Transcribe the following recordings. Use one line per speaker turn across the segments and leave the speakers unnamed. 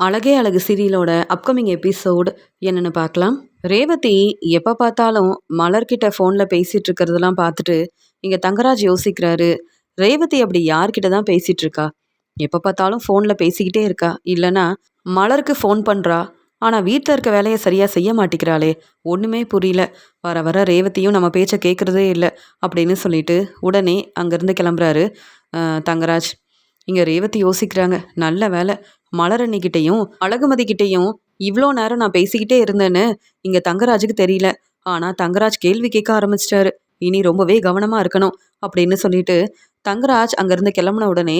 அழகே அழகு சீரியலோட upcoming episode என்னன்னு பார்க்கலாம். ரேவதி எப்போ பார்த்தாலும் மலர்கிட்ட ஃபோனில் பேசிட்டு இருக்கிறதெல்லாம் பார்த்துட்டு இங்கே தங்கராஜ் யோசிக்கிறாரு. ரேவதி அப்படி யார்கிட்ட தான் பேசிட்டு இருக்கா? எப்போ பார்த்தாலும் ஃபோனில் பேசிக்கிட்டே இருக்கா, இல்லைன்னா மலருக்கு ஃபோன் பண்ணுறா. ஆனால் வீட்டில் இருக்க வேலையை சரியாக செய்ய மாட்டேங்கிறாளே, ஒன்றுமே புரியல. வர வர ரேவதியும் நம்ம பேச்சை கேட்குறதே இல்லை அப்படின்னு சொல்லிட்டு உடனே அங்கேருந்து கிளம்புறாரு தங்கராஜ். இங்கே ரேவதி யோசிக்கிறாங்க, நல்ல வேலை மலரணிக்கிட்டையும் அழகுமதி கிட்டேயும் இவ்வளோ நேரம் நான் பேசிக்கிட்டே இருந்தேன்னு இங்கே தங்கராஜுக்கு தெரியல. ஆனால் தங்கராஜ் கேள்வி கேட்க ஆரம்பிச்சிட்டாரு. இனி ரொம்பவே கவனமாக இருக்கணும் அப்படின்னு சொல்லிட்டு தங்கராஜ் அங்கேருந்து கிளம்புன உடனே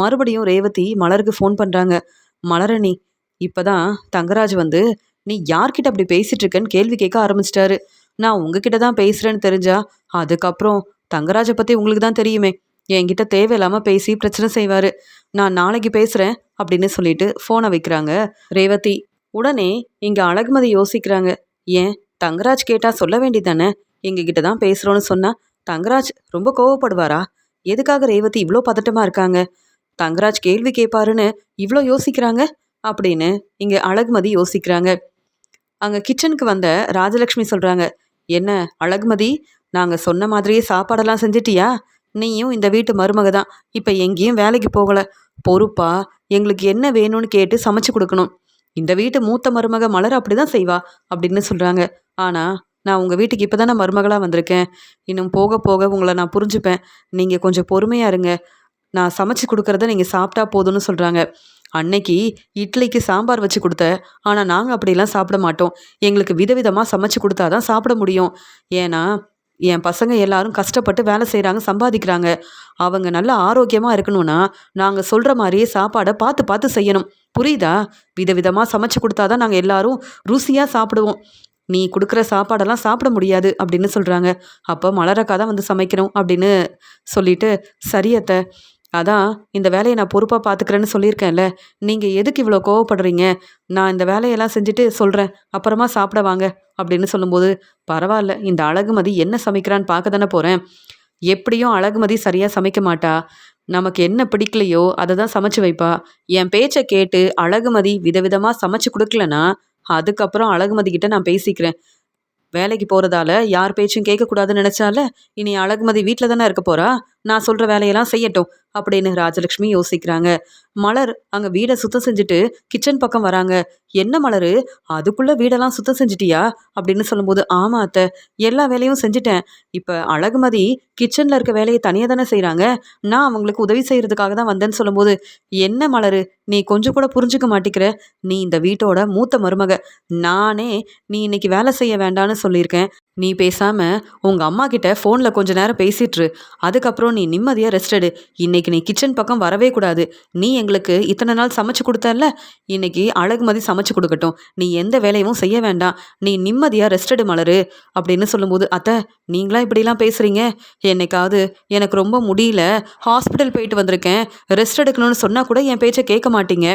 மறுபடியும் ரேவதி மலருக்கு ஃபோன் பண்ணுறாங்க. மலரணி இப்போதான் தங்கராஜ் வந்து நீ யார்கிட்ட அப்படி பேசிட்டு இருக்கன்னு கேள்வி கேட்க ஆரம்பிச்சிட்டாரு. நான் உங்ககிட்ட தான் பேசுகிறேன்னு தெரிஞ்சா அதுக்கப்புறம் தங்கராஜை பற்றி உங்களுக்கு தான் தெரியுமே, என்கிட்ட தேவையில்லாமல் பேசி பிரச்சனை செய்வார். நான் நாளைக்கு பேசுகிறேன் அப்படின்னு சொல்லிட்டு ஃபோனை வைக்கிறாங்க ரேவதி. உடனே இங்கே அழகுமதி யோசிக்கிறாங்க, ஏன் தங்கராஜ் கேட்டால் சொல்ல வேண்டியதானே, எங்ககிட்ட தான் பேசுகிறோன்னு சொன்னால் தங்கராஜ் ரொம்ப கோவப்படுவாரா? எதுக்காக ரேவதி இவ்வளோ பதட்டமாக இருக்காங்க? தங்கராஜ் கேள்வி கேட்பாருன்னு இவ்வளோ யோசிக்கிறாங்க அப்படின்னு இங்கே அழகுமதி யோசிக்கிறாங்க. அங்கே கிச்சனுக்கு வந்த ராஜலக்ஷ்மி சொல்கிறாங்க, என்ன அழகுமதி, நாங்கள் சொன்ன மாதிரியே சாப்பாடெல்லாம் செஞ்சிட்டியா? நீயும் இந்த வீட்டு மருமக தான், இப்போ எங்கேயும் வேலைக்கு போகலை, பொறுப்பா எங்களுக்கு என்ன வேணும்னு கேட்டு சமைச்சு கொடுக்கணும். இந்த வீட்டு மூத்த மருமக மலர் அப்படி தான் செய்வா அப்படின்னு சொல்கிறாங்க. ஆனால் நான் உங்கள் வீட்டுக்கு இப்போ தானே மருமகளாக வந்திருக்கேன். இன்னும் போக போக உங்களை நான் புரிஞ்சுப்பேன். நீங்கள் கொஞ்சம் பொறுமையாக இருங்க. நான் சமைச்சு கொடுக்குறத நீங்கள் சாப்பிட்டா போதும்னு சொல்கிறாங்க. அன்னைக்கு இட்லிக்கு சாம்பார் வச்சு கொடுத்த, ஆனால் நாங்கள் அப்படிலாம் சாப்பிட மாட்டோம். எங்களுக்கு விதவிதமாக சமைச்சு கொடுத்தா தான் சாப்பிட முடியும். ஏன்னா என் பசங்க எல்லாரும் கஷ்டப்பட்டு வேலை செய்கிறாங்க, சம்பாதிக்கிறாங்க. அவங்க நல்ல ஆரோக்கியமாக இருக்கணும்னா நாங்கள் சொல்கிற மாதிரியே சாப்பாடை பார்த்து பார்த்து செய்யணும். புரியுதா? விதவிதமாக சமைச்சு கொடுத்தாதான் நாங்கள் எல்லாரும் ருசியாக சாப்பிடுவோம். நீ கொடுக்குற சாப்பாடெல்லாம் சாப்பிட முடியாது அப்படின்னு சொல்கிறாங்க. அப்போ மலரக்கா தான் வந்து சமைக்கணும் அப்படின்னு சொல்லிட்டு, சரியத்தை, அதான் இந்த வேலையை நான் பொறுப்பாக பார்த்துக்கிறேன்னு சொல்லியிருக்கேன்ல, நீங்கள் எதுக்கு இவ்வளோ கோவப்படுறீங்க? நான் இந்த வேலையெல்லாம் செஞ்சுட்டு சொல்கிறேன், அப்புறமா சாப்பிட வாங்க அப்படின்னு சொல்லும்போது, பரவாயில்ல, இந்த அழகுமதி என்ன சமைக்கிறான்னு பார்க்க தானே போகிறேன். எப்படியும் அழகுமதி சரியாக சமைக்க மாட்டா. நமக்கு என்ன பிடிக்கலையோ அதை தான் சமைச்சு வைப்பா. என் பேச்சை கேட்டு அழகுமதி விதவிதமாக சமைச்சு கொடுக்கலனா அதுக்கப்புறம் அழகுமதி கிட்ட நான் பேசிக்கிறேன். வேலைக்கு போகிறதால யார் பேச்சும் கேட்கக்கூடாதுன்னு நினச்சால இனி அழகுமதி வீட்டில் தானே இருக்க போகிறா. நான் சொல்கிற வேலையெல்லாம் செய்யட்டும் அப்படின்னு ராஜலக்ஷ்மி யோசிக்கிறாங்க. மலர் அங்கே வீடை சுத்தம் செஞ்சுட்டு கிச்சன் பக்கம் வராங்க. என்ன மலர், அதுக்குள்ளே வீடெல்லாம் சுத்தம் செஞ்சிட்டியா அப்படின்னு சொல்லும்போது, ஆமாம் அத்தை, எல்லா வேலையும் செஞ்சுட்டேன். இப்போ அழகுமதி கிச்சனில் இருக்க வேலையை தனியாக தானே செய்கிறாங்க, நான் அவங்களுக்கு உதவி செய்கிறதுக்காக தான் வந்தேன்னு சொல்லும்போது, என்ன மலர், நீ கொஞ்சம் கூட புரிஞ்சுக்க மாட்டேங்கிற. நீ இந்த வீட்டோட மூத்த மருமக. நானே நீ இன்னைக்கு வேலை செய்ய வேண்டான்னு சொல்லியிருக்கேன். நீ பேசாம உங்க அம்மா கிட்ட ஃபோனில் கொஞ்ச நேரம் பேசிட்டுரு. அதுக்கப்புறம் நீ நிம்மதியாக ரெஸ்ட் எடு. இன்னைக்கு நீ கிச்சன் பக்கம் வரவே கூடாது. நீ எங்களுக்கு இத்தனை நாள் சமைச்சு கொடுத்தல்ல, இன்னைக்கு அழகுமதி சமைச்சு கொடுக்கட்டும். நீ எந்த வேலையும் செய்ய வேண்டாம். நீ நிம்மதியாக ரெஸ்ட் எடு மலரு அப்படின்னு சொல்லும்போது, அத்தை நீங்களா இப்படிலாம் பேசுறீங்க? என்னைக்காவது எனக்கு ரொம்ப முடியல, ஹாஸ்பிட்டல் போயிட்டு வந்திருக்கேன், ரெஸ்ட் எடுக்கணும்னு சொன்னால் கூட என் பேச்சை கேட்க மாட்டீங்க.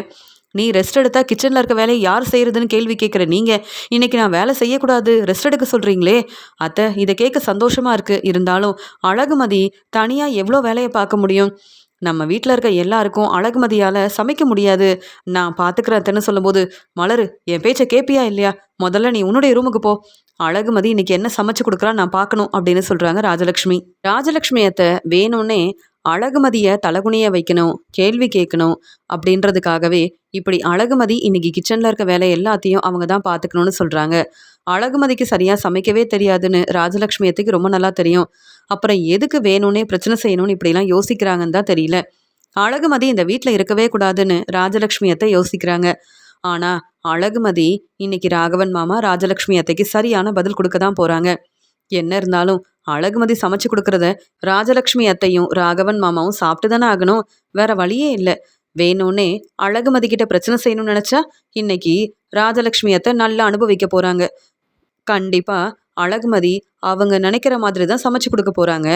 நீ ரெஸ்ட் எடுத்தா கிச்சனில் இருக்க வேலையை யார் செய்கிறதுன்னு கேள்வி கேட்குற நீங்கள், இன்னைக்கு நான் வேலை செய்யக்கூடாது ரெஸ்ட் எடுக்க சொல்கிறீங்களே. அத்தை இதை கேட்க சந்தோஷமாக இருக்குது. இருந்தாலும் அழகுமதி தனியாக எவ்வளோ வேலையை பார்க்க முடியும்? நம்ம வீட்டில் இருக்க எல்லாருக்கும் அழகுமதியால் சமைக்க முடியாது. நான் பார்த்துக்கிறேன்னு சொல்லும்போது, மலரு என் பேச்சை கேட்பியா இல்லையா? முதல்ல நீ உன்னுடைய ரூமுக்கு போ. அழகுமதி இன்னைக்கு என்ன சமைச்சு கொடுக்குறா நான் பார்க்கணும் அப்படின்னு சொல்கிறாங்க ராஜலக்ஷ்மி. ராஜலக்ஷ்மி அத்தை வேணும்னே அழகுமதியை தலகுனிய வைக்கணும், கேள்வி கேட்கணும் அப்படின்றதுக்காகவே இப்படி அழகுமதி இன்னைக்கு கிச்சனில் இருக்க வேலை எல்லாத்தையும் அவங்க தான் பார்த்துக்கணும்னு சொல்கிறாங்க. அழகுமதிக்கு சரியாக சமைக்கவே தெரியாதுன்னு ராஜலக்ஷ்மியத்துக்கு ரொம்ப நல்லா தெரியும். அப்புறம் எதுக்கு வேணும்னே பிரச்சனை செய்யணும்னு இப்படிலாம் யோசிக்கிறாங்கன்னு தான் தெரியல. அழகுமதி இந்த வீட்டில் இருக்கவே கூடாதுன்னு ராஜலக்ஷ்மியத்தை யோசிக்கிறாங்க. ஆனால் அழகுமதி இன்னைக்கு ராகவன் மாமா ராஜலக்ஷ்மி அத்தைக்கு சரியான பதில் கொடுக்க தான் போகிறாங்க. என்ன இருந்தாலும் அழகுமதி சமைச்சு கொடுக்கறத ராஜலக்ஷ்மி அத்தையும் ராகவன் மாமாவும் சாப்பிட்டு தானே ஆகணும். வேற வழியே இல்லை. வேணும்னே அழகுமதி கிட்ட பிரச்சனை செய்யணும்னு நினச்சா இன்னைக்கு ராஜலக்ஷ்மி அத்தை நல்லா அனுபவிக்க போகிறாங்க. கண்டிப்பாக அழகுமதி அவங்க நினைக்கிற மாதிரி தான் சமைச்சு கொடுக்க போகிறாங்க.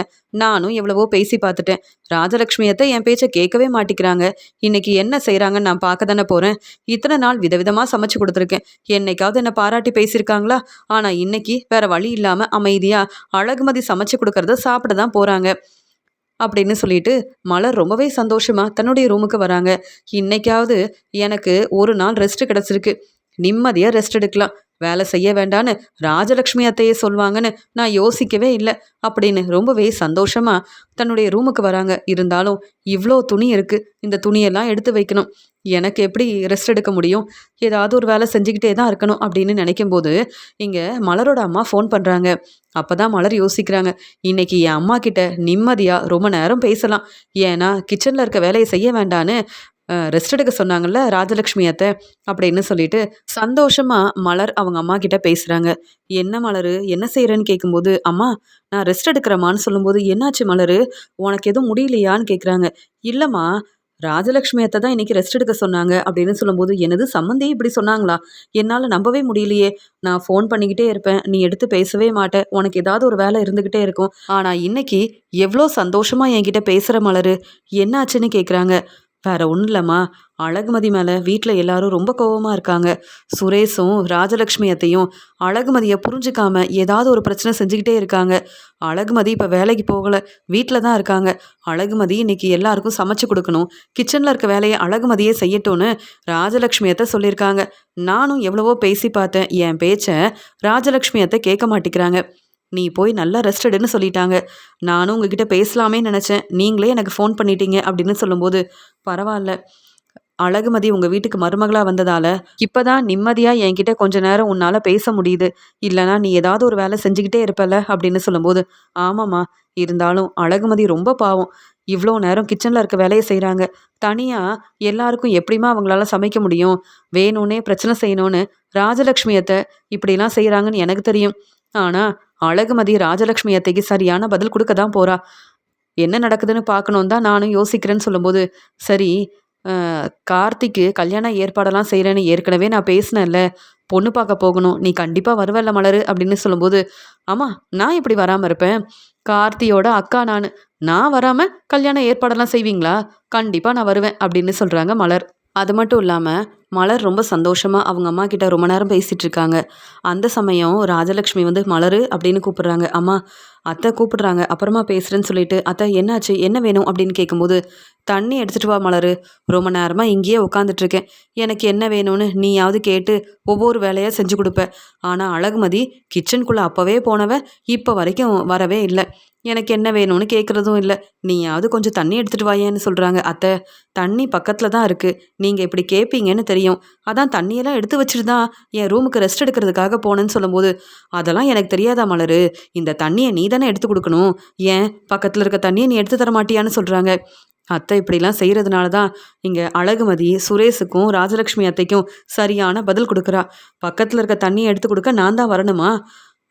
நானும் எவ்வளவோ பேசி பார்த்துட்டேன். ராஜலக்ஷ்மியத்தை என் பேச்சை கேட்கவே மாட்டிக்கிறாங்க. இன்னைக்கு என்ன செய்கிறாங்கன்னு நான் பார்க்க தானே போகிறேன். இத்தனை நாள் விதவிதமாக சமைச்சு கொடுத்துருக்கேன். என்னைக்காவது என்னை பாராட்டி பேசியிருக்காங்களா? ஆனால் இன்னைக்கு வேற வழி இல்லாமல் அமைதியாக அழகுமதி சமைச்சு கொடுக்கறத சாப்பிட தான் போகிறாங்க. அப்படின்னு சொல்லிட்டு மலர் ரொம்பவே சந்தோஷமா தன்னுடைய ரூமுக்கு வராங்க. இன்னைக்காவது எனக்கு ஒரு நாள் ரெஸ்ட் கிடைச்சிருக்கு. நிம்மதியா ரெஸ்ட் எடுக்கலாம். வேலை செய்ய வேண்டான்னு ராஜலக்ஷ்மி அத்தையே சொல்வாங்கன்னு நான் யோசிக்கவே இல்லை அப்படின்னு ரொம்பவே சந்தோஷமா தன்னுடைய ரூமுக்கு வராங்க. இருந்தாலும் இவ்வளோ துணி இருக்கு, இந்த துணியெல்லாம் எடுத்து வைக்கணும், எனக்கு எப்படி ரெஸ்ட் எடுக்க முடியும், ஏதாவது ஒரு வேலை செஞ்சுக்கிட்டே தான் இருக்கணும் அப்படின்னு நினைக்கும்போது இங்கே மலரோட அம்மா ஃபோன் பண்ணுறாங்க. அப்போ தான் மலர் யோசிக்கிறாங்க, இன்னைக்கு என் அம்மா கிட்ட நிம்மதியாக ரொம்ப நேரம் பேசலாம். ஏன்னா கிச்சனில் இருக்க வேலையை செய்ய வேண்டான்னு ரெஸ்ட் எடுக்க சொன்னாங்கல்ல ராஜலக்ஷ்மி அத்தை அப்படின்னு சொல்லிட்டு சந்தோஷமா மலர் அவங்க அம்மா கிட்ட பேசுறாங்க. என்ன மலரு, என்ன செய்யறேன்னு கேட்கும்போது, அம்மா நான் ரெஸ்ட் எடுக்கிறேம்மான்னு சொல்லும்போது, என்னாச்சு மலரு, உனக்கு எதுவும் முடியலையான்னு கேட்குறாங்க. இல்லைம்மா, ராஜலக்ஷ்மி அத்தை தான் இன்னைக்கு ரெஸ்ட் எடுக்க சொன்னாங்க அப்படின்னு சொல்லும்போது, என்னது சம்மந்தி இப்படி சொன்னாங்களா, என்னால் நம்பவே முடியலையே, நான் ஃபோன் பண்ணிக்கிட்டே இருப்பேன், நீ எடுத்து பேசவே மாட்டேன், உனக்கு ஏதாவது ஒரு வேலை இருந்துக்கிட்டே இருக்கும், ஆனால் இன்னைக்கு எவ்வளோ சந்தோஷமா என்கிட்ட பேசுகிற மலரு, என்னாச்சுன்னு கேட்குறாங்க. வேற ஒன்றும் இல்லைம்மா, அழகுமதி மேலே வீட்டில் எல்லாரும் ரொம்ப கோவமாக இருக்காங்க. சுரேஷும் ராஜலக்ஷ்மி அத்தையும் அழகுமதியை புரிஞ்சுக்காம ஏதாவது ஒரு பிரச்சனை செஞ்சுக்கிட்டே இருக்காங்க. அழகுமதி இப்போ வேலைக்கு போகலை, வீட்டில் தான் இருக்காங்க. அழகுமதி இன்னைக்கு எல்லாருக்கும் சமைச்சு கொடுக்கணும், கிச்சனில் இருக்க வேலையை அழகுமதியே செய்யட்டும்னு ராஜலக்ஷ்மி அத்தை சொல்லியிருக்காங்க. நானும் எவ்வளவோ பேசி பார்த்தேன், என் பேச்சை ராஜலக்ஷ்மி அத்தை கேட்க மாட்டேங்கிறாங்க. நீ போய் நல்லா ரெஸ்ட் எடுன்னு சொல்லிட்டாங்க. நானும் உங்ககிட்ட பேசலாமே நினச்சேன், நீங்களே எனக்கு ஃபோன் பண்ணிட்டீங்க அப்படின்னு சொல்லும்போது, பரவாயில்ல, அழகுமதி உங்கள் வீட்டுக்கு மருமகளாக வந்ததால் இப்போ தான் நிம்மதியாக என்கிட்ட கொஞ்ச நேரம் உன்னால் பேச முடியுது, இல்லைனா நீ ஏதாவது ஒரு வேலை செஞ்சுக்கிட்டே இருப்பல அப்படின்னு சொல்லும்போது, ஆமாம்மா, இருந்தாலும் அழகுமதி ரொம்ப பாவம், இவ்வளோ நேரம் கிச்சனில் இருக்க வேலையை செய்கிறாங்க. தனியாக எல்லாருக்கும் எப்படிமா அவங்களால சமைக்க முடியும், வேணும்னே பிரச்சனை செய்யணும்னு ராஜலக்ஷ்மியத்தை இப்படிலாம் செய்கிறாங்கன்னு எனக்கு தெரியும். ஆனால் அழகுமதி ராஜலக்ஷ்மி அத்தைக்கு சரியான பதில் கொடுக்க தான் போறா. என்ன நடக்குதுன்னு பார்க்கணும் தான் நானும் யோசிக்கிறேன்னு சொல்லும்போது, சரி, கார்த்திக்கு கல்யாண ஏற்பாடெல்லாம் செய்கிறேன்னு ஏற்கனவே நான் பேசினேன்ல, பொண்ணு பார்க்க போகணும், நீ கண்டிப்பாக வருவல்ல மலரு அப்படின்னு சொல்லும்போது, ஆமாம், நான் எப்படி வராமல் இருப்பேன், கார்த்தியோட அக்கா நான் வராமல் கல்யாண ஏற்பாடெல்லாம் செய்வீங்களா, கண்டிப்பாக நான் வருவேன் அப்படின்னு சொல்கிறாங்க மலர். அது மட்டும் இல்லாமல் மலர் ரொம்ப சந்தோஷமாக அவங்க அம்மா கிட்ட ரொம்ப நேரம் பேசிகிட்டு இருக்காங்க. அந்த சமயம் ராஜலக்ஷ்மி வந்து மலரு அப்படின்னு கூப்பிடுறாங்க. அம்மா, அத்தை கூப்பிடுறாங்க, அப்புறமா பேசுகிறேன்னு சொல்லிட்டு, அத்தை என்னாச்சு, என்ன வேணும் அப்படின்னு கேட்கும்போது, தண்ணி எடுத்துகிட்டு வா மலரு, ரொம்ப நேரமாக இங்கேயே உட்காந்துட்ருக்கேன், எனக்கு என்ன வேணும்னு நீயாவது கேட்டு ஒவ்வொரு வேலையாக செஞ்சு கொடுப்ப. ஆனால் அழகுமதி கிச்சனுக்குள்ளே அப்போவே போனவ இப்போ வரைக்கும் வரவே இல்லை, எனக்கு என்ன வேணும்னு கேட்குறதும் இல்லை, நீயாவது கொஞ்சம் தண்ணி எடுத்துகிட்டு வாயேன்னு சொல்கிறாங்க. அத்தை, தண்ணி பக்கத்தில் தான் இருக்குது, நீங்கள் இப்படி கேட்பீங்கன்னு தெரியும், அதான் தண்ணியெல்லாம் எடுத்து வச்சுட்டு தான் என் ரூமுக்கு ரெஸ்ட் எடுக்கிறதுக்காக போனேன்னு சொல்லும்போது, அதெல்லாம் எனக்கு தெரியாதா மலரு, இந்த தண்ணியை நீ தானே எடுத்து கொடுக்கணும், ஏன் பக்கத்தில் இருக்க தண்ணியை நீ எடுத்து தர மாட்டியான்னு சொல்கிறாங்க. அத்தை இப்படிலாம் செய்கிறதுனால தான் இங்கே அழகுமதி சுரேஷுக்கும் ராஜலக்ஷ்மி அத்தைக்கும் சரியான பதில் கொடுக்குறா. பக்கத்தில் இருக்க தண்ணியை எடுத்து கொடுக்க நான் தான் வரணுமா,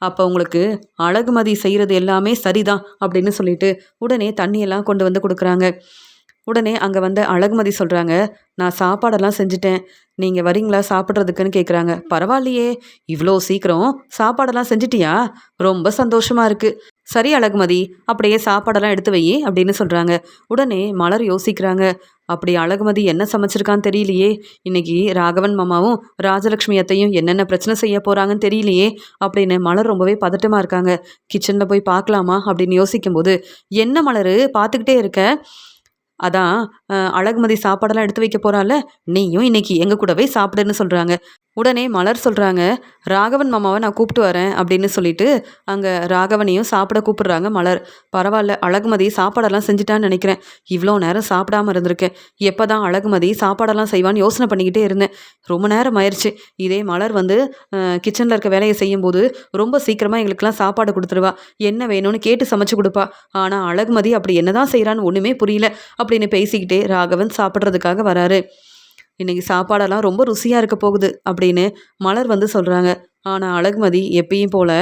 அப்போ உங்களுக்கு அழகுமதி செய்கிறது எல்லாமே சரிதான் அப்படின்னு சொல்லிட்டு உடனே தண்ணியெல்லாம் கொண்டு வந்து கொடுக்குறாங்க. உடனே அங்கே வந்து அழகுமதி சொல்கிறாங்க, நான் சாப்பாடெல்லாம் செஞ்சுட்டேன், நீங்கள் வரீங்களா சாப்பிட்றதுக்குன்னு கேட்குறாங்க. பரவாயில்லையே, இவ்வளோ சீக்கிரம் சாப்பாடெல்லாம் செஞ்சிட்டியா, ரொம்ப சந்தோஷமாக இருக்குது, சரி அழகுமதி, அப்படியே சாப்பாடெல்லாம் எடுத்து வை அப்படின்னு சொல்கிறாங்க. உடனே மலர் யோசிக்கிறாங்க, அப்படி அழகுமதி என்ன சமைச்சிருக்கான்னு தெரியலையே, இன்னைக்கு ராகவன் மாமாவும் ராஜலக்ஷ்மி அத்தையும் என்னென்ன பிரச்சனை செய்ய போகிறாங்கன்னு தெரியலையே அப்படின்னு மலர் ரொம்பவே பதட்டமாக இருக்காங்க. கிச்சனில் போய் பார்க்கலாமா அப்படின்னு யோசிக்கும்போது, என்ன மலர் பார்த்துக்கிட்டே இருக்க, அதான் அழகுமதி சாப்பாடெல்லாம் எடுத்து வைக்க போகிறாள்ல, நீயும் இன்னைக்கு எங்கள் கூடவே சாப்பிடுன்னு சொல்கிறாங்க. உடனே மலர் சொல்கிறாங்க, ராகவன் மாமாவை நான் கூப்பிட்டு வரேன் அப்படின்னு சொல்லிட்டு அங்கே ராகவனையும் சாப்பிட கூப்பிடுறாங்க மலர். பரவாயில்ல, அழகுமதி சாப்பாடெல்லாம் செஞ்சுட்டான்னு நினைக்கிறேன், இவ்வளோ நேரம் சாப்பிடாம இருந்திருக்கேன், எப்போ தான் அழகுமதி சாப்பாடெல்லாம் செய்வான்னு யோசனை பண்ணிக்கிட்டே இருந்தேன், ரொம்ப நேரம் ஆயிடுச்சு. இதே மலர் வந்து கிச்சனில் இருக்க வேலையை செய்யும்போது ரொம்ப சீக்கிரமாக எங்களுக்கெல்லாம் சாப்பாடு கொடுத்துருவா, என்ன வேணும்னு கேட்டு சமைச்சு கொடுப்பா, ஆனால் அழகுமதி அப்படி என்ன தான் செய்கிறான்னு ஒன்றுமே புரியல அப்படின்னு பேசிக்கிட்டே ராகவன் சாப்பிட்றதுக்காக வராரு. இன்னைக்கு சாப்பாடெல்லாம் ரொம்ப ருசியாக இருக்க போகுது அப்படின்னு மலர் வந்து சொல்கிறாங்க. ஆனால் அழகுமதி எப்பயும் போல்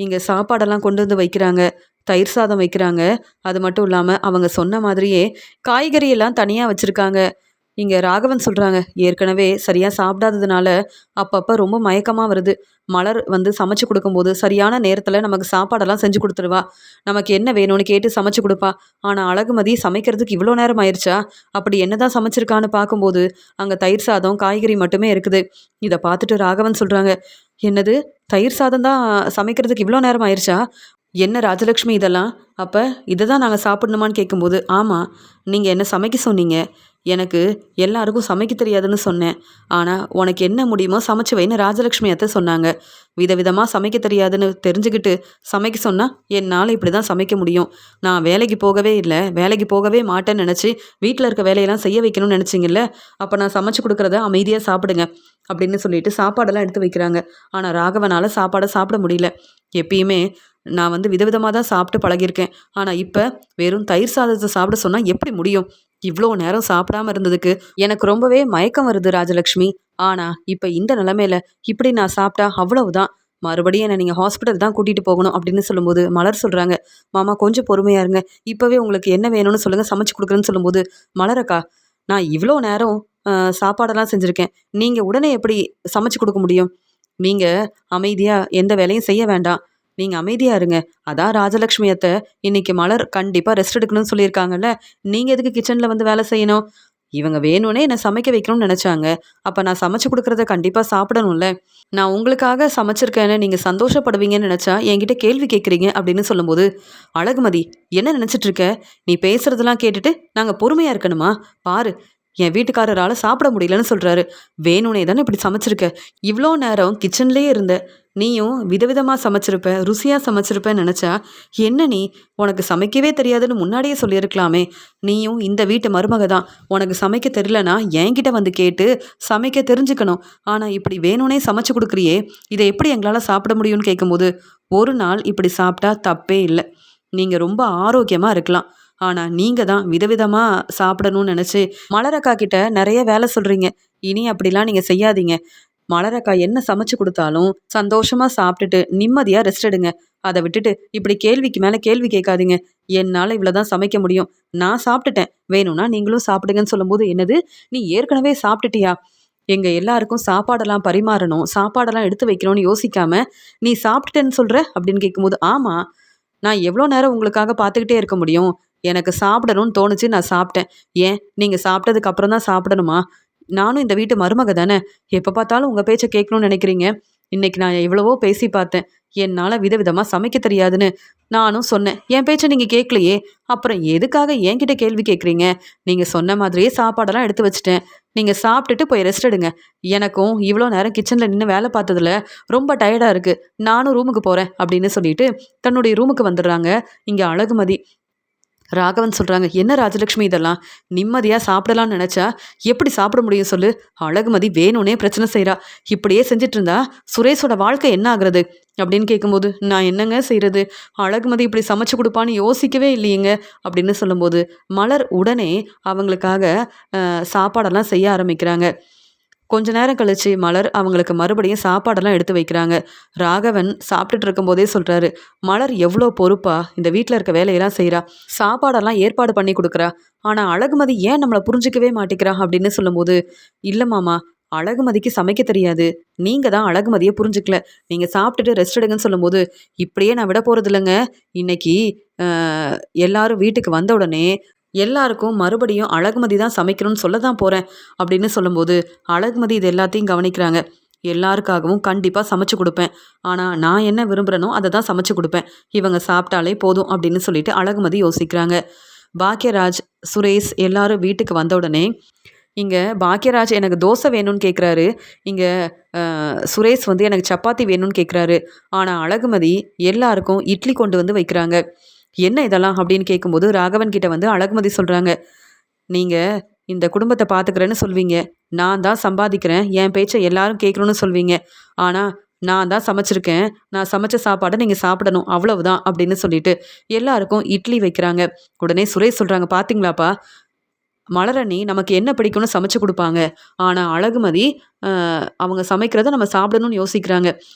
இங்கே சாப்பாடெல்லாம் கொண்டு வந்து வைக்கிறாங்க, தயிர் சாதம் வைக்கிறாங்க. அது மட்டும் இல்லாமல் அவங்க சொன்ன மாதிரியே காய்கறி எல்லாம் தனியாக வச்சுருக்காங்க. இங்கே ராகவன் சொல்கிறாங்க, ஏற்கனவே சரியாக சாப்பிடாததுனால அப்பப்போ ரொம்ப மயக்கமாக வருது, மலர் வந்து சமைச்சு கொடுக்கும்போது சரியான நேரத்தில் நமக்கு சாப்பாடெல்லாம் செஞ்சு கொடுத்துருவா, நமக்கு என்ன வேணும்னு கேட்டு சமைச்சு கொடுப்பா. ஆனால் அழகுமதி சமைக்கிறதுக்கு இவ்வளோ நேரம் ஆயிடுச்சா, அப்படி என்ன தான் சமைச்சிருக்கான்னு பார்க்கும்போது அங்கே தயிர் சாதம் காய்கறி மட்டுமே இருக்குது. இதை பார்த்துட்டு ராகவன் சொல்கிறாங்க, என்னது தயிர் சாதம் தான் சமைக்கிறதுக்கு இவ்வளோ நேரம் ஆயிடுச்சா, என்ன ராஜலக்ஷ்மி இதெல்லாம்? அப்ப இத தான் நாங்க சாப்பிடணுமான்னு கேட்கும்போது, ஆமா. நீங்க என்ன சமைக்க சொன்னீங்க. எனக்கு எல்லாருக்கும் சமைக்க தெரியாதுன்னு சொன்னேன். ஆனா, உனக்கு என்ன முடியுமோ சமைச்சு வைன்னு ராஜலக்ஷ்மி அத்தை சொன்னாங்க. விதவிதமா சமைக்க தெரியாதுன்னு தெரிஞ்சுக்கிட்டு சமைக்க சொன்னா, என்னால இப்படி தான் சமைக்க முடியும். நான் வேலைக்கு போகவே இல்ல. வேலைக்கு போகவே மாட்டேன்னு நெனச்சு, வீட்ல இருக்க வேலையெல்லாம் செய்ய வைக்கணும்னு நெனச்சீங்கல்ல, அப்ப நான் சமைச்சு குடுக்குறத அமைதியா சாப்பிடுங்க. அப்படின்னு சொல்லிட்டு சாப்பாடெல்லாம் எடுத்து வைக்கிறாங்க. ஆனா, ராகவனால சாப்பாட சாப்பிட முடியல. எப்பயுமே நான் விதவிதமா தான் சாப்பிட்டு பழகியிருக்கேன். ஆனா, இப்ப வெறும் தயிர் சாதத்த சாப்பிட சொன்னா எப்படி முடியும்? இவ்ளோ நேரம் சாப்பிடாம இருந்ததுக்கு எனக்கு ரொம்பவே மயக்கம் வருது ராஜலக்ஷ்மி. ஆனா, இப்ப இந்த நிலைமையில இப்படி நான் சாப்பிட்டா அவ்வளவுதான். மறுபடியும் என்ன நீங்க ஹாஸ்பிட்டல் தான் கூட்டிட்டு போகணும் அப்படின்னு சொல்லும்போது, மலர் சொல்றாங்க, "மாமா கொஞ்சம் பொறுமையா இருங்க. இப்பவே உங்களுக்கு என்ன வேணும்னு சொல்லுங்க, சமைச்சு குடுக்குறேன்னு" சொல்லும்போது, "மலர் அக்கா, நான் இவ்ளோ நேரம் சாப்பாடெல்லாம் செஞ்சிருக்கேன். நீங்க உடனே எப்படி சமைச்சு குடுக்க முடியும்? நீங்க அமைதியா எந்த வேலையும் செய்ய வேண்டாம். நீங்க அமைதியா இருங்க. அதான் ராஜலக்ஷ்மி அத்தை இன்னைக்கு மலர் கண்டிப்பா ரெஸ்ட் எடுக்கணும்னு சொல்லியிருக்காங்கல்ல. நீங்க எதுக்கு கிச்சன்ல வேலை செய்யணும்? இவங்க வேணும்னே என்ன சமைக்க வைக்கணும்னு நெனச்சாங்க. அப்ப நான் சமைச்சு குடுக்குறத கண்டிப்பா சாப்பிடணும்ல. நான் உங்களுக்காக சமைச்சிருக்கேன்னு நீங்க சந்தோஷப்படுவீங்கன்னு நெனச்சா என்கிட்ட கேள்வி கேட்குறீங்க அப்படின்னு சொல்லும்போது, அழகுமதி என்ன நெனச்சிட்டு இருக்க? நீ பேசுறதெல்லாம் கேட்டுட்டு நாங்க பொறுமையா இருக்கணுமா? பாரு என் வீட்டுக்காரரால சாப்பிட முடியலன்னு சொல்றாரு. வேணும்னே தானே இப்படி சமைச்சிருக்க. இவ்ளோ நேரம் கிச்சன்லயே இருந்த. நீயும் விதவிதமா சமைச்சிருப்ப, ருசியா சமைச்சிருப்பன்னு நெனச்சா, என்ன நீ? உனக்கு சமைக்கவே தெரியாதுன்னு முன்னாடியே சொல்லியிருக்கலாமே. நீயும் இந்த வீட்டு மருமக தான். உனக்கு சமைக்க தெரியலனா என்கிட்ட கேட்டு சமைக்க தெரிஞ்சுக்கணும். ஆனா இப்படி வேணும்னே சமைச்சு குடுக்குறியே, இத எப்படி எங்களால சாப்பிட முடியும்னு கேட்கும்போது, ஒரு நாள் இப்படி சாப்பிட்டா தப்பே இல்ல. நீங்க ரொம்ப ஆரோக்கியமா இருக்கலாம். ஆனா நீங்க தான் விதவிதமா சாப்பிடணும்னு நெனச்சு, மலரக்கா கிட்ட நெறைய வேல சொல்றீங்க. இனி அப்படிலாம் நீங்க செய்யாதீங்க. மலரக்கா என்ன சமைச்சு குடுத்தாலும் சந்தோஷமா சாப்பிட்டுட்டு நிம்மதியா ரெஸ்ட் எடுங்க. அத விட்டுட்டு இப்படி கேள்விக்கு மேல கேள்வி கேட்காதீங்க. என்னால இவ்வளவுதான் சமைக்க முடியும். நான் சாப்பிட்டுட்டேன். வேணும்னா நீங்களும் சாப்பிடுங்கன்னு சொல்லும்போது, என்னது? நீ ஏற்கனவே சாப்பிட்டுட்டியா? எங்க எல்லாருக்கும் சாப்பாடெல்லாம் பரிமாறணும், சாப்பாடெல்லாம் எடுத்து வைக்கணும்னு யோசிக்காம, நீ சாப்பிட்டுட்டேன்னு சொல்ற? அப்படின்னு கேட்கும்போது, ஆமா. நான் எவ்வளோ நேரம் உங்களுக்காக பார்த்துக்கிட்டே இருக்க முடியும்? எனக்கு சாப்பிடணும்னு தோணுச்சு, நான் சாப்பிட்டேன். ஏன் நீங்க சாப்பிட்டதுக்கு அப்புறம் தான் சாப்பிடணுமா? நானும் இந்த வீட்டு மருமக தானே! எப்ப பார்த்தாலும் உங்க பேச்ச கேட்கணும்னு நினைக்கிறீங்க. இன்னைக்கு நான் எவ்வளவோ பேசி பார்த்தேன். என்னால விதவிதமா சமைக்க தெரியாதுன்னு நானும் சொன்னேன். என் பேச்ச நீங்க கேட்கலையே! அப்புறம் எதுக்காக என்கிட்ட கேள்வி கேட்கிறீங்க? நீங்க சொன்ன மாதிரியே சாப்பாடெல்லாம் எடுத்து வச்சுட்டேன். நீங்க சாப்பிட்டுட்டு போய் ரெஸ்ட் எடுங்க. எனக்கும் இவ்வளோ நேரம் கிச்சன்ல நின்னு வேலை பார்த்ததுல ரொம்ப டயர்டா இருக்கு. நானும் ரூமுக்கு போறேன் அப்படின்னு சொல்லிட்டு தன்னுடைய ரூமுக்கு வந்துடுறாங்க. இங்க அழகுமதி. ராகவன் சொல்றாங்க, "என்ன ராஜலட்சுமி இதெல்லாம்? நிம்மதியா சாப்பிடலாம்னு நெனச்சா, எப்படி சாப்பிட முடியும் சொல்லு? அழகுமதி வேணும்னே பிரச்சனை செய்றா. இப்படியே செஞ்சுட்டு இருந்தா, சுரேஷோட வாழ்க்கை என்ன ஆகுறது?" அப்படின்னு கேட்கும்போது, "நான் என்னங்க செய்றது? அழகுமதி இப்படி சமைச்சு குடுப்பான்னு யோசிக்கவே இல்லையேங்க." அப்படின்னு சொல்லும்போது, மலர் உடனே அவங்களுக்காக சாப்பாடெல்லாம் செய்ய ஆரம்பிக்கிறாங்க. கொஞ்ச நேரம் கழிச்சு மலர் அவங்களுக்கு மறுபடியும் சாப்பாடெல்லாம் எடுத்து வைக்கிறாங்க. ராகவன் சாப்பிட்டுட்டு இருக்கும்போதே சொல்றாரு, "மலர் எவ்ளோ பொறுப்பா இந்த வீட்ல இருக்க வேலையெல்லாம் செய்றா. சாப்பாடெல்லாம் ஏற்பாடு பண்ணி குடுக்குறா. ஆனா அழகுமதி ஏன் நம்மள புரிஞ்சுக்கவே மாட்டேங்கிறா?" அப்படின்னு சொல்லும்போது, "இல்ல மாமா, அழகுமதிக்கு சமைக்க தெரியாது. நீங்க தான் அழகுமதிய புரிஞ்சுக்கல. நீங்க சாப்பிட்டுட்டு ரெஸ்ட் எடுங்கன்னு" சொல்லும்போது, "இப்படியே நான் விட போறதில்லங்க. இன்னைக்கு அ எல்லாரும் வீட்டுக்கு வந்த உடனே எல்லாருக்கும் மறுபடியும் அழகுமதி தான் சமைக்கணும்னு சொல்ல தான் போறேன்." அப்படின்னு சொல்லும்போது, அழகுமதி இது எல்லாத்தையும் கவனிக்கிறாங்க. எல்லாருக்காகவும் கண்டிப்பா சமைச்சு குடுப்பேன். ஆனா, நான் என்ன விரும்புறேனோ அத தான் சமைச்சு குடுப்பேன். இவங்க சாப்பிட்டாலே போதும் அப்படின்னு சொல்லிட்டு அழகுமதி யோசிக்கிறாங்க. பாக்யராஜ், சுரேஷ் எல்லாரும் வீட்டுக்கு வந்த உடனே, இங்க பாக்யராஜ் எனக்கு தோசை வேணும்னு கேட்குறாரு. இங்க சுரேஷ் எனக்கு சப்பாத்தி வேணும்னு கேட்குறாரு. ஆனா, அழகுமதி எல்லாருக்கும் இட்லி கொண்டு வைக்கிறாங்க. "என்ன இதெல்லாம்?" அப்படின்னு கேட்கும்போது, ராகவன் கிட்ட அழகுமதி சொல்றாங்க, "நீங்க இந்த குடும்பத்த பார்த்துக்கிறேன்னு சொல்வீங்க. நான் தான் சம்பாதிக்கிறேன். என் பேச்ச எல்லாரும் கேட்கணும்னு சொல்வீங்க. ஆனா, நான் தான் சமைச்சிருக்கேன். நான் சமைச்ச சாப்பாட நீங்க சாப்பிடணும். அவ்வளவுதான்." அப்படின்னு சொல்லிட்டு எல்லாருக்கும் இட்லி வைக்கிறாங்க. உடனே சுரேஷ் சொல்றாங்க, "பார்த்தீங்களாப்பா, மலரணி நமக்கு என்ன பிடிக்கும்னு சமைச்சு குடுப்பாங்க. ஆனா அழகுமதி அ அவங்க சமைக்கிறத நம்ம சாப்பிடணும்னு யோசிக்கிறாங்க.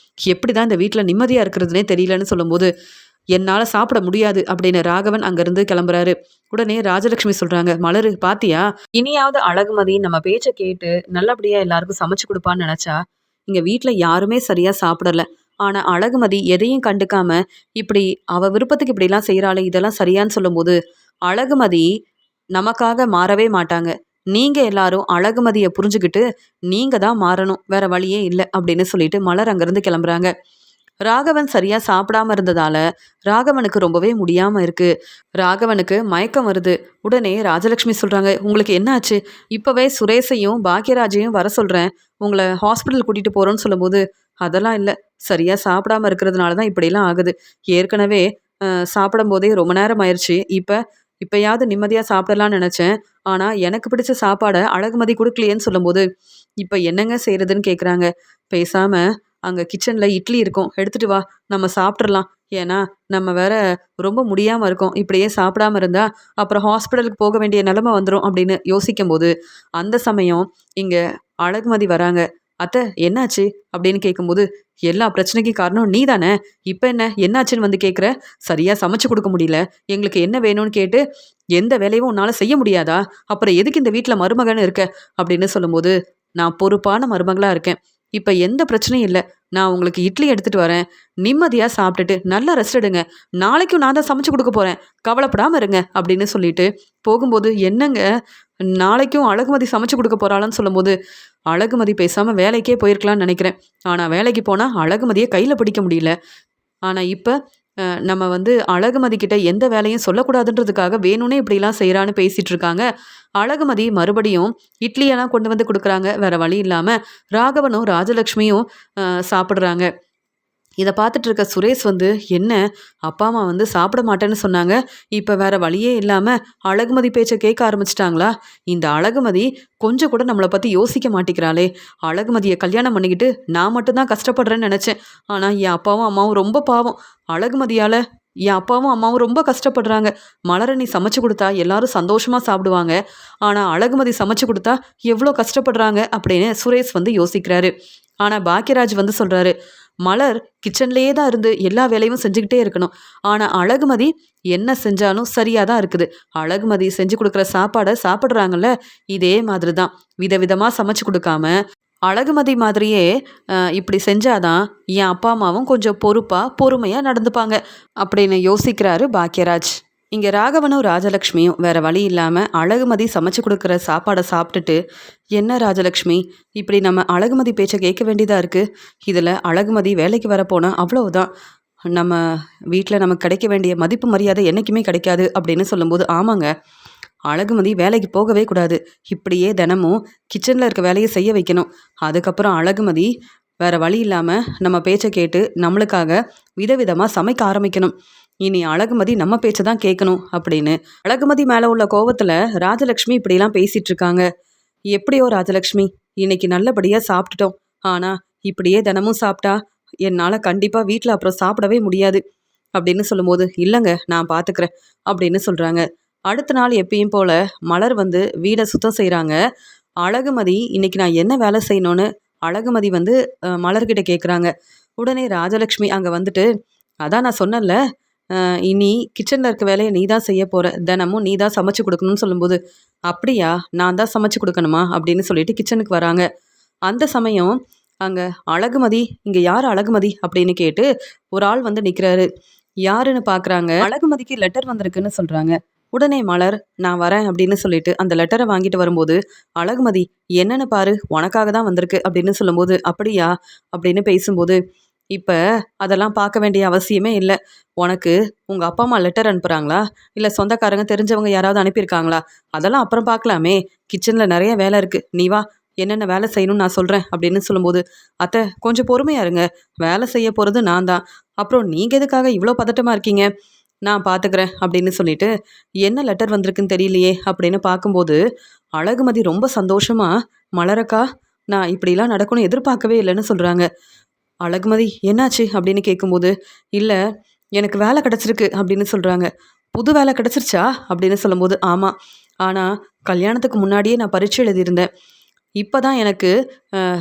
எப்படிதான் இந்த வீட்ல நிம்மதியா இருக்கிறதுன்னே தெரியலன்னு" சொல்லும்போது, "என்னால சாப்பிட முடியாது." அப்படின்னு ராகவன் அங்கருந்து கிளம்புறாரு. உடனே ராஜலட்சுமி சொல்றாங்க, "மலரு பாத்தியா? இனியாவது அழகுமதி நம்ம பேச்ச கேட்டு நல்லபடியா எல்லாருக்கும் சமைச்சு குடுப்பான்னு நெனச்சா, இங்க வீட்ல யாருமே சரியா சாப்பிடல. ஆனா அழகுமதி எதையும் கண்டுக்காம, இப்படி அவ விருப்பத்துக்கு இப்படிலாம் செய்றாளே, இதெல்லாம் சரியான்னு" சொல்லும்போது, "அழகுமதி நமக்காக மாறவே மாட்டாங்க. நீங்க எல்லாரும் அழகுமதிய புரிஞ்சுகிட்டு, நீங்க தான் மாறணும். வேற வழியே இல்ல." அப்படின்னு சொல்லிட்டு மலர் அங்கருந்து கிளம்புறாங்க. ராகவன் சரியா சாப்பிடாம இருந்ததால ராகவனுக்கு ரொம்பவே முடியாம இருக்கு. ராகவனுக்கு மயக்கம் வருது. உடனே ராஜலட்சுமி சொல்றாங்க, உங்களுக்கு என்ன ஆச்சு? இப்பவே சுரேஷையும் பாக்யராஜையும் வர சொல்றேன். உங்களை ஹாஸ்பிட்டல் கூட்டிட்டு போறோம்னு சொல்லும்போது, அதெல்லாம் இல்ல. சரியா சாப்பிடாம இருக்கிறதுனால தான் இப்படியெல்லாம் ஆகுது. ஏற்கனவே சாப்பிடும்போதே ரொம்ப நேரம் ஆயிருச்சு. இப்பயாவது நிம்மதியா சாப்பிடலாம்னு நெனச்சேன். ஆனா, எனக்கு பிடிச்ச சாப்பாட அழகுமதி குடுக்கலையேன்னு சொல்லும்போது, இப்ப என்னங்க செய்றதுன்னு கேட்குறாங்க. பேசாம அங்க கிச்சன்ல இட்லி இருக்கும். எடுத்துட்டு வா. நம்ம சாப்ட்றலாம். ஏன்னா, நம்ம வேற ரொம்ப முடியாம இருக்கோம். இப்படியே சாப்பிடாம இருந்தா, அப்புறம் ஹாஸ்பிட்டலுக்கு போக வேண்டிய நெலைம வந்துரும் அப்படின்னு யோசிக்கும்போது, அந்த சமயம் இங்க அழகுமதி வராங்க. "அத்தை என்னாச்சு?" அப்படின்னு கேட்கும்போது, "எல்லா பிரச்சனைக்கும் காரணம் நீ தானே! இப்ப என்ன? என்னாச்சுன்னு வந்து கேட்குற? சரியா சமைச்சு குடுக்க முடியல. எங்களுக்கு என்ன வேணும்னு கேட்டு, எந்த வேலையும் உன்னால செய்ய முடியாதா? அப்புறம் எதுக்கு இந்த வீட்ல மருமகன்னு இருக்க?" அப்படின்னு சொல்லும்போது, "நான் பொறுப்பான மருமகளா இருக்கேன். இப்ப எந்த பிரச்சனையும் இல்ல. நான் உங்களுக்கு இட்லி எடுத்துட்டு வரேன். நிம்மதியா சாப்பிட்டுட்டு நல்லா ரெஸ்ட் எடுங்க. நாளைக்கும் நான் தான் சமைச்சு குடுக்க போறேன். கவலைப்படாம இருங்க." அப்படின்னு சொல்லிட்டு போகும்போது, "என்னங்க நாளைக்கும் அழகுமதி சமைச்சு குடுக்க போறாளான்னு" சொல்லும்போது, அழகுமதி பேசாம வேலைக்கே போயிருக்கலாம்னு நெனைக்கிறேன். ஆனா வேலைக்கு போனா அழகுமதிய கையில பிடிக்க முடியல. ஆனா இப்ப நம்ம வந்து அழகுமதி கிட்ட எந்த வேலையும் சொல்லக்கூடாதுன்றதுக்காக வேணும்னே இப்படிலாம் செய்றான்னு பேசிட்டு இருக்காங்க. அழகுமதி மறுபடியும் இட்லியெல்லாம் கொண்டு வந்து குடுக்குறாங்க. வேற வழி இல்லாம ராகவனும், ராஜலட்சுமியும் சாப்பிடுறாங்க. இத பார்த்துட்டு இருக்க சுரேஷ் வந்து, "என்ன அப்பா, அம்மா வந்து சாப்பிட மாட்டேன்னு சொன்னாங்க. இப்ப வேற வழியே இல்லாம அழகுமதி பேச்ச கேட்க ஆரம்பிச்சுட்டாங்களா? இந்த அழகுமதி கொஞ்சம் கூட நம்மள பத்தி யோசிக்க மாட்டேங்கிறாளே! அழகுமதிய கல்யாணம் பண்ணிக்கிட்டு நான் மட்டும் தான் கஷ்டப்படுறேன்னு நெனச்சேன். ஆனா என் அப்பாவும், அம்மாவும் ரொம்ப பாவம். அழகுமதியால என் அப்பாவும், அம்மாவும் ரொம்ப கஷ்டப்படுறாங்க. மலர நீ சமைச்சு குடுத்தா எல்லாரும் சந்தோஷமா சாப்பிடுவாங்க. ஆனா அழகுமதி சமைச்சு குடுத்தா எவ்ளோ கஷ்டப்படுறாங்க." அப்படின்னு சுரேஷ் வந்து யோசிக்கிறாரு. ஆனா பாக்யராஜ் வந்து சொல்றாரு, "மலர் கிச்சன்லயே தான் இருந்து எல்லா வேலையும் செஞ்சுக்கிட்டே இருக்கணும். ஆனா அழகுமதி என்ன செஞ்சாலும் சரியா தான் இருக்குது. அழகுமதி செஞ்சு குடுக்குற சாப்பாட சாப்பிடுறாங்கல்ல, இதே மாதிரி தான். விதவிதமா சமைச்சு குடுக்காம, அழகுமதி மாதிரியே இப்படி செஞ்சா தான் என் அப்பா, அம்மாவும் கொஞ்சம் பொறுப்பா, பொறுமையா நடந்துப்பாங்க." அப்படின்னு யோசிக்கிறாரு பாக்யராஜ். இங்க ராகவனும், ராஜலக்ஷ்மியும் வேற வழி இல்லாம அழகுமதி சமைச்சு குடுக்குற சாப்பாட சாப்பிட்டுட்டு, "என்ன ராஜலக்ஷ்மி, இப்படி நம்ம அழகுமதி பேச்ச கேட்க வேண்டியதா இருக்கு. இதுல அழகுமதி வேலைக்கு வரப்போனா அவ்வளவுதான். நம்ம வீட்ல நமக்கு கிடைக்க வேண்டிய மதிப்பு, மரியாதை என்னைக்குமே கிடைக்காது." அப்படின்னு சொல்லும்போது, "ஆமாங்க. அழகுமதி வேலைக்கு போகவே கூடாது. இப்படியே தினமும் கிச்சன்ல இருக்க வேலைய செய்ய வைக்கணும். அதுக்கப்புறம் அழகுமதி வேற வழி இல்லாம நம்ம பேச்ச கேட்டு நம்மளுக்காக விதவிதமா சமைக்க ஆரம்பிக்கணும். இனி அழகுமதி நம்ம பேச்ச தான் கேட்கணும்." அப்படின்னு அழகுமதி மேல உள்ள கோவத்துல ராஜலட்சுமி இப்படிலாம் பேசிட்டு இருக்காங்க. "எப்படியோ ராஜலட்சுமி, இன்னைக்கு நல்லபடியா சாப்பிட்டுட்டோம். ஆனா இப்படியே தினமும் சாப்பிட்டா என்னால கண்டிப்பா வீட்ல அப்புறம் சாப்பிடவே முடியாது." அப்படின்னு சொல்லும்போது, "இல்லங்க நான் பார்த்துக்கிறேன்." அப்படின்னு சொல்றாங்க. அடுத்த நாள் எப்பயும் போல மலர் வந்து வீட சுத்தம் செய்றாங்க. அழகுமதி இன்னைக்கு நான் என்ன வேலை செய்யணும்னு அழகுமதி வந்து மலர்கிட்ட கேட்குறாங்க. உடனே ராஜலட்சுமி அங்க வந்துட்டு, "அதான் நான் சொன்னேன்ல, இனி கிச்சன்ல இருக்க வேலைய நீ தான் செய்ய போற. தினமும் நீ தான் சமைச்சு குடுக்கணும்னு" சொல்லும்போது, "அப்படியா? நான் தான் சமைச்சு குடுக்கணுமா?" அப்படின்னு சொல்லிட்டு கிச்சனுக்கு வராங்க. அந்த சமயம் அங்க அழகுமதி, "இங்க யாரு அழகுமதி?" அப்படின்னு கேட்டு ஒரு ஆள் வந்து நிக்கிறாரு. யாருன்னு பார்க்குறாங்க. அழகுமதிக்கு லெட்டர் வந்திருக்குன்னு சொல்றாங்க. உடனே மலர், "நான் வரேன்" அப்படின்னு சொல்லிட்டு அந்த லெட்டர வாங்கிட்டு வரும்போது, அழகுமதி, "என்னன்னு பாரு, உனக்காக தான் வந்திருக்கு" அப்படின்னு சொல்லும்போது, "அப்படியா?" அப்படின்னு பேசும்போது, "இப்ப அதெல்லாம் பார்க்க வேண்டிய அவசியமே இல்ல. உனக்கு உங்க அப்பா, அம்மா லெட்டர் அனுப்புறாங்களா? இல்ல சொந்தக்காரங்க, தெரிஞ்சவங்க யாராவது அனுப்பியிருக்காங்களா? அதெல்லாம் அப்புறம் பார்க்கலாமே. கிச்சன்ல நெறைய வேலை இருக்கு. நீ வா, என்னென்ன வேலை செய்யணும்னு நான் சொல்றேன்" அப்படின்னு சொல்லும்போது, "அத்தை கொஞ்சம் பொறுமையா இருங்க. வேலை செய்ய போறது நான் தான். அப்புறம் நீங்க எதுக்காக இவ்ளோ பதட்டமா இருக்கீங்க? நான் பார்த்துக்கிறேன்" அப்படின்னு சொல்லிட்டு, "என்ன லெட்டர் வந்திருக்குன்னு தெரியலையே" அப்படின்னு பார்க்கும்போது, அழகுமதி ரொம்ப சந்தோஷமா, "மலரக்கா, நான் இப்படிலாம் நடக்கும்னு எதிர்பார்க்கவே இல்லைன்னு" சொல்றாங்க. அழகுமதி, "என்னாச்சு?" அப்படின்னு கேட்கும்போது, "இல்ல, எனக்கு வேலை கிடைச்சிருக்கு" அப்படின்னு சொல்றாங்க. "புது வேலை கிடைச்சிருச்சா?" அப்படின்னு சொல்லும்போது, "ஆமா. ஆனா கல்யாணத்துக்கு முன்னாடியே நான் பரீட்சை எழுதியிருந்தேன். இப்ப தான் எனக்கு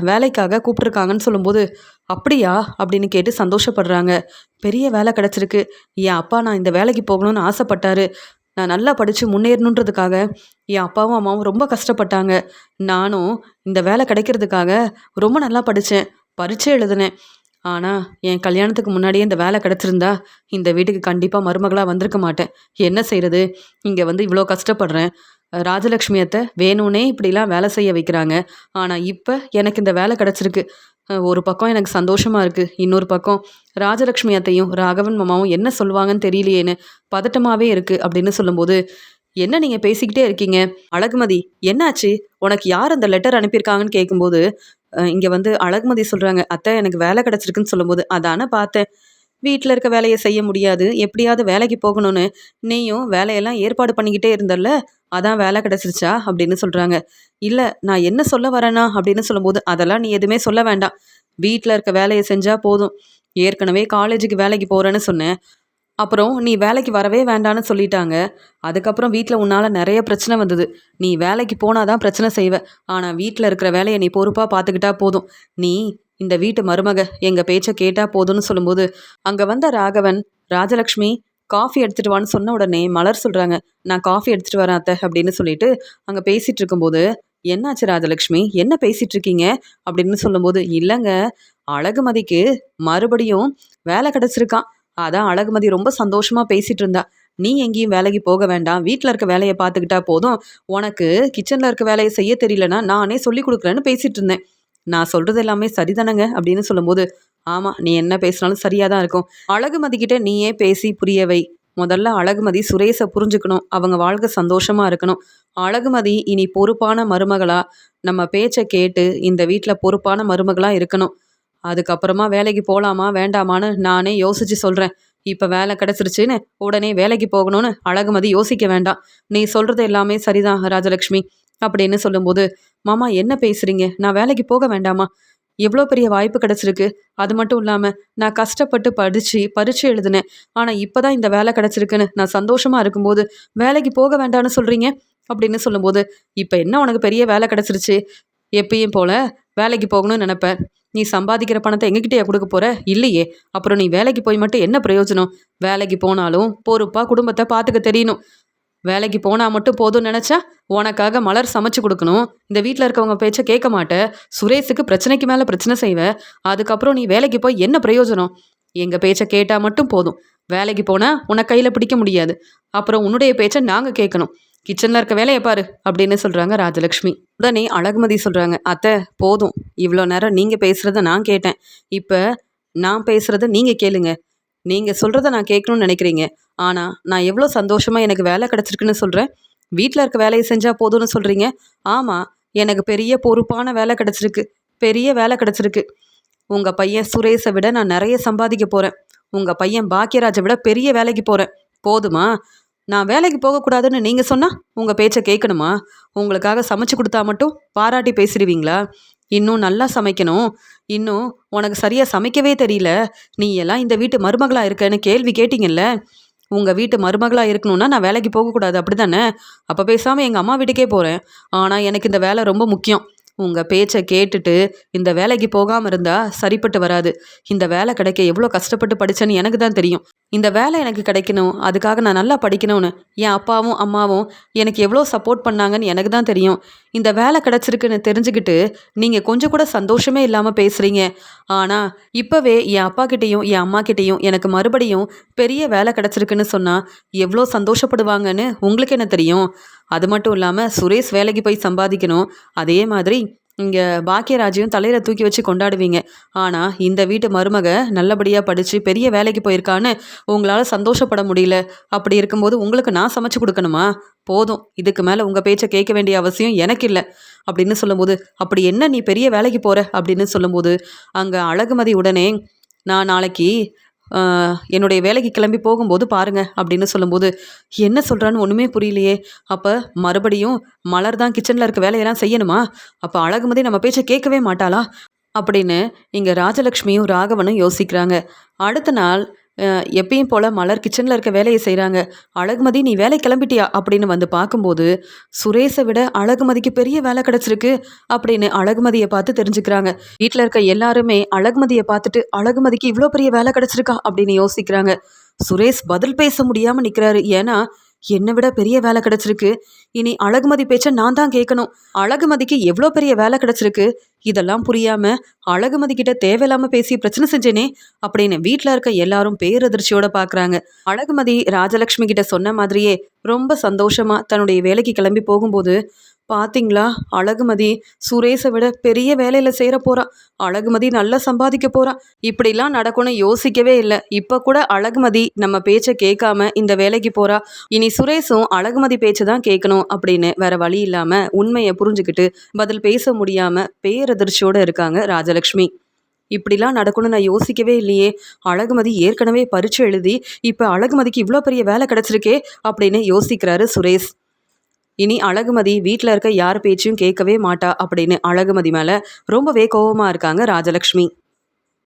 வேலைக்காக கூப்பிட்டுருக்காங்கன்னு" சொல்லும்போது, "அப்படியா?" அப்படின்னு கேட்டு சந்தோஷப்படுறாங்க. "பெரிய வேலை கிடைச்சிருக்கு. என் அப்பா நான் இந்த வேலைக்கு போகணும்னு ஆசைப்பட்டாரு. நான் நல்லா படிச்சு முன்னேறணுன்றதுக்காக என் அப்பாவும், அம்மாவும் ரொம்ப கஷ்டப்பட்டாங்க. நானும் இந்த வேலை கிடைக்கிறதுக்காக ரொம்ப நல்லா படிச்சேன். பரீட்சை எழுதினேன். ஆனா, என் கல்யாணத்துக்கு முன்னாடியே இந்த வேலை கிடைச்சிருந்தா, இந்த வீட்டுக்கு கண்டிப்பா மருமகளா வந்திருக்க மாட்டேன். என்ன செய்றது? இங்க வந்து இவ்ளோ கஷ்டப்படுறேன். ராஜலட்சுமி அத்தை வேணும்னே இப்படிலாம் வேலை செய்ய வைக்கிறாங்க. ஆனா, இப்ப எனக்கு இந்த வேலை கிடைச்சிருக்கு. ஒரு பக்கம் எனக்கு சந்தோஷமா இருக்கு. இன்னொரு பக்கம் ராஜலட்சுமி அத்தையும், ராகவன் மாமாவும் என்ன சொல்லுவாங்கன்னு தெரியலையேன்னு பதட்டமாவே இருக்கு அப்படின்னு சொல்லும்போது, "என்ன நீங்க பேசிக்கிட்டே இருக்கீங்க? அழகுமதி என்னாச்சு? உனக்கு யார் அந்த லெட்டர் அனுப்பியிருக்காங்கன்னு?" கேட்கும்போது, இங்க வந்து அழகுமதி சொல்றாங்க, "அத்தை எனக்கு வேலை கிடைச்சிருக்குன்னு" சொல்லும்போது, "அதானே பார்த்தேன். வீட்ல இருக்க வேலைய செய்ய முடியாது. எப்படியாவது வேலைக்கு போகணும்னு நீயும் வேலையெல்லாம் ஏற்பாடு பண்ணிக்கிட்டே இருந்தல்ல, அதான் வேலை கிடைச்சிருச்சா?" அப்படின்னு சொல்றாங்க. "இல்ல, நான் என்ன சொல்ல வரேன்னா" அப்படின்னு சொல்லும்போது, "அதெல்லாம் நீ எதுவுமே சொல்ல வேண்டாம். வீட்ல இருக்க வேலைய செஞ்சா போதும். ஏற்கனவே காலேஜுக்கு வேலைக்கு போறேன்னு சொன்னேன். அப்புறம் நீ வேலைக்கு வரவே வேண்டான்னு சொல்லிட்டாங்க. அதுக்கப்புறம் வீட்ல உன்னால நெறைய பிரச்சனை வந்தது. நீ வேலைக்கு போனா தான் பிரச்சனை செய்வ. ஆனா வீட்ல இருக்கிற வேலைய நீ பொறுப்பா பார்த்துக்கிட்டா போதும். நீ இந்த வீட்டு மருமக. எங்க பேச்ச கேட்டா போதும்ன்னு" சொல்லும்போது, அங்க வந்த ராகவன், "ராஜலக்ஷ்மி காஃபி எடுத்துட்டு வான்னு" சொன்ன உடனே மலர் சொல்றாங்க, "நான் காஃபி எடுத்துட்டு வரேன் அத்தை" அப்படின்னு சொல்லிட்டு அங்க பேசிட்டு இருக்கும்போது, "என்னாச்சு ராஜலக்ஷ்மி? என்ன பேசிட்டு இருக்கீங்க?" அப்படின்னு சொல்லும்போது, "இல்லங்க, அழகுமதிக்கு மறுபடியும் வேலை கிடைச்சிருக்காம். அதான் அழகுமதி ரொம்ப சந்தோஷமா பேசிட்டு இருந்தா. நீ எங்கேயும் வேலைக்கு போக வேண்டாம். வீட்ல இருக்க வேலைய பார்த்துக்கிட்டா போதும். உனக்கு கிச்சன்ல இருக்க வேலைய செய்ய தெரியலன்னா, நானே சொல்லிக் குடுக்குறேன்னு பேசிட்டு இருந்தேன். நான் சொல்றது எல்லாமே சரிதானங்க?" அப்படின்னு சொல்லும்போது, "ஆமா, நீ என்ன பேசினாலும் சரியா தான் இருக்கும். அழகுமதி கிட்ட நீயே பேசி புரிய வை. முதல்ல அழகுமதி சுரேஷ புரிஞ்சுக்கணும். அவங்க வாழ்க்கை சந்தோஷமா இருக்கணும். அழகுமதி இனி பொறுப்பான மருமகளா, நம்ம பேச்ச கேட்டு இந்த வீட்ல பொறுப்பான மருமகளா இருக்கணும். அதுக்கப்புறமா வேலைக்கு போலாமா, வேண்டாமான்னு நானே யோசிச்சு சொல்றேன். இப்ப வேலை கிடைச்சிருச்சுன்னு உடனே வேலைக்கு போகணும்னு அழகுமதி யோசிக்க வேண்டாம். நீ சொல்றது எல்லாமே சரிதான் ராஜலட்சுமி" அப்படின்னு சொல்லும்போது, "மாமா என்ன பேசுறீங்க? நான் வேலைக்கு போக வேண்டாமா? எவ்வளோ பெரிய வாய்ப்பு கிடைச்சிருக்கு. அது மட்டும் இல்லாம நான் கஷ்டப்பட்டு படிச்சு பரீட்சை எழுதினேன். ஆனா இப்பதான் இந்த வேலை கிடைச்சிருக்குன்னு நான் சந்தோஷமா இருக்கும்போது, வேலைக்கு போக வேண்டான்னு சொல்றீங்க?" அப்படின்னு சொல்லும்போது, "இப்ப என்ன உனக்கு பெரிய வேலை கிடைச்சிருச்சு? எப்பயும் போல வேலைக்கு போகணும்னு நெனப்ப. நீ சம்பாதிக்கிற பணத்த எங்ககிட்டயா குடுக்க போற? இல்லையே! அப்புறம் நீ வேலைக்கு போய் மட்டும் என்ன பிரயோஜனம்? வேலைக்கு போனாலும் பொறுப்பா குடும்பத்த பாத்துக்க தெரியணும். வேலைக்கு போனா மட்டும் போதும்னு நெனச்சா, உனக்காக மலர் சமைச்சு குடுக்கணும். இந்த வீட்ல இருக்கவங்க பேச்ச கேட்க மாட்ட. சுரேஷுக்கு பிரச்சனைக்கு மேல பிரச்சனை செய்வ. அதுக்கப்புறம் நீ வேலைக்கு போய் என்ன பிரயோஜனம்? எங்க பேச்ச கேட்டா மட்டும் போதும். வேலைக்கு போனா உன்ன கையில பிடிக்க முடியாது. அப்புறம் உன்னுடைய பேச்ச நாங்க கேட்கணும். கிச்சன்ல இருக்க வேலைய பாரு" அப்படின்னு சொல்றாங்க ராஜலட்சுமி. உடனே அழகுமதி சொல்றாங்க, "அத்தை போதும். இவ்ளோ நேரம் நீங்க பேசுறத நான் கேட்டேன். இப்ப நான் பேசுறத நீங்க கேளுங்க. நீங்க சொல்றத நான் கேட்கணும்னு நினைக்கிறீங்க. ஆனா, நான் எவ்ளோ சந்தோஷமா எனக்கு வேலை கிடைச்சிருக்குன்னு சொல்றேன். வீட்ல இருக்க வேலைய செஞ்சா போதும்னு சொல்றீங்க. ஆமா, எனக்கு பெரிய பொறுப்பான வேலை கிடைச்சிருக்கு. பெரிய வேலை கிடைச்சிருக்கு. உங்க பையன் சுரேஷ விட நான் நெறைய சம்பாதிக்க போறேன். உங்க பையன் பாக்கியராஜ விட பெரிய வேலைக்கு போறேன். போதுமா? நான் வேலைக்கு போகக்கூடாதுன்னு நீங்க சொன்னா, உங்க பேச்ச கேட்கணுமா? உங்களுக்காக சமைச்சு குடுத்தா மட்டும் பாராட்டி பேசிருவீங்களா? இன்னும் நல்லா சமைக்கணும். இன்னும் உனக்கு சரியா சமைக்கவே தெரியல. நீ எல்லாம் இந்த வீட்டு மருமகளா இருக்கன்னு கேள்வி கேட்டீங்கல்ல? உங்க வீட்டு மருமகளா இருக்கணும்னா நான் வேலைக்கு போகக்கூடாது அப்படிதானே? அப்ப பேசாம எங்க அம்மா வீட்டுக்கே போறேன். ஆனா எனக்கு இந்த வேலை ரொம்ப முக்கியம். உங்க பேச்ச கேட்டுட்டு இந்த வேலைக்கு போகாம இருந்தா சரிப்பட்டு வராது. இந்த வேலை கிடைக்க எவ்வளோ கஷ்டப்பட்டு படிச்சேன்னு எனக்கு தான் தெரியும். இந்த வேலை எனக்கு கிடைக்கணும். அதுக்காக நான் நல்லா படிக்கணும்னு என் அப்பாவும், அம்மாவும் எனக்கு எவ்வளோ சப்போர்ட் பண்ணாங்கன்னு எனக்கு தான் தெரியும். இந்த வேலை கிடைச்சிருக்குன்னு தெரிஞ்சுக்கிட்டு நீங்க கொஞ்சம் கூட சந்தோஷமே இல்லாம பேசுறீங்க. ஆனா இப்பவே என் அப்பாகிட்டயும், என் அம்மாகிட்டயும் எனக்கு மறுபடியும் பெரிய வேலை கிடைச்சிருக்குன்னு சொன்னா எவ்வளோ சந்தோஷப்படுவாங்கன்னு உங்களுக்கு என்ன தெரியும்? அது மட்டும் இல்லாம சுரேஷ் வேலைக்கு போய் சம்பாதிக்கணும். அதே மாதிரி இங்க பாக்கியராஜையும் தலையில தூக்கி வச்சு கொண்டாடுவீங்க. ஆனா இந்த வீட்டு மருமக நல்லபடியா படிச்சு பெரிய வேலைக்கு போயிருக்கான்னு உங்களால சந்தோஷப்பட முடியல. அப்படி இருக்கும்போது உங்களுக்கு நான் சமைச்சு குடுக்கணுமா? போதும். இதுக்கு மேல உங்க பேச்ச கேட்க வேண்டிய அவசியம் எனக்கு இல்ல. அப்படின்னு சொல்லும்போது, "அப்படி என்ன நீ பெரிய வேலைக்கு போற?" அப்படின்னு சொல்லும்போது, அங்க அழகுமதி உடனே, "நான் நாளைக்கு அ என்னுடைய வேலைக்கு கிளம்பி போகும்போது பாருங்க" அப்படின்னு சொல்லும்போது, என்ன சொல்றான்னு ஒண்ணுமே புரியலையே! அப்ப மறுபடியும் மலர் தான் கிச்சன்ல இருக்க வேலையெல்லாம் செய்யணுமா? அப்ப அழகுமதி நம்ம பேச்ச கேட்கவே மாட்டாளா? அப்படின்னு இங்க ராஜலட்சுமியும், ராகவனும் யோசிக்கிறாங்க. அடுத்த நாள் அ எப்பயும் போல மலர் கிச்சன்ல இருக்க வேலைய செய்றாங்க. "அழகுமதி நீ வேலைக்கு கிளம்பிட்டியா?" அப்படின்னு வந்து பார்க்கும்போது, சுரேஷ விட அழகுமதிக்கு பெரிய வேலை கிடைச்சிருக்கு அப்படின்னு அழகுமதிய பார்த்து தெரிஞ்சுக்கிறாங்க. வீட்ல இருக்க எல்லாருமே அழகுமதிய பார்த்துட்டு, "அழகுமதிக்கு இவ்ளோ பெரிய வேலை கிடைச்சிருக்கா?" அப்படின்னு யோசிக்கிறாங்க. சுரேஷ் பதில் பேச முடியாம நிக்கிறாரு. ஏன்னா, என்ன விட பெரிய வேலை கிடைச்சிருக்கு. இனி அழகுமதி பேச்ச நான் தான் கேட்கணும். அழகுமதிக்கு எவ்ளோ பெரிய வேலை கிடைச்சிருக்கு. இதெல்லாம் புரியாம அழகுமதி கிட்ட தேவையில்லாம பேசி பிரச்சனை செஞ்சேனே அப்படின்னு வீட்ல இருக்க எல்லாரும் பேரதிர்ச்சியோட பார்க்கறாங்க. அழகுமதி ராஜலட்சுமி கிட்ட சொன்ன மாதிரியே ரொம்ப சந்தோஷமா தன்னுடைய வேலைக்கு கிளம்பி போகும்போது, பாத்தீங்களா? அழகுமதி சுரேஷை விட பெரிய வேலையில சேர போறா. அழகுமதி நல்லா சம்பாதிக்க போறா. இப்படிலாம் நடக்கும்னு யோசிக்கவே இல்லை. இப்ப கூட அழகுமதி நம்ம பேச்சை கேட்காம இந்த வேலைக்கு போறா. இனி சுரேஷும் அழகுமதி பேச்சை தான் கேட்கணும் அப்படின்னு வேற வழி இல்லாம உண்மையை புரிஞ்சுக்கிட்டு பதில் பேச முடியாம பேரதிர்ச்சியோட இருக்காங்க ராஜலக்ஷ்மி. இப்படிலாம் நடக்கும்னு நான் யோசிக்கவே இல்லையே. அழகுமதி ஏற்கனவே பரீட்சை எழுதி இப்ப அழகுமதிக்கு இவ்வளோ பெரிய வேலை கிடைச்சிருக்கே அப்படின்னு யோசிக்கிறாரு சுரேஷ். இனி அழகுமதி வீட்டில் இருக்க யார் பேச்சையும் கேட்கவே மாட்டா அப்படின்னு அழகுமதி மேலே ரொம்பவே கோவமா இருக்காங்க ராஜலக்ஷ்மி.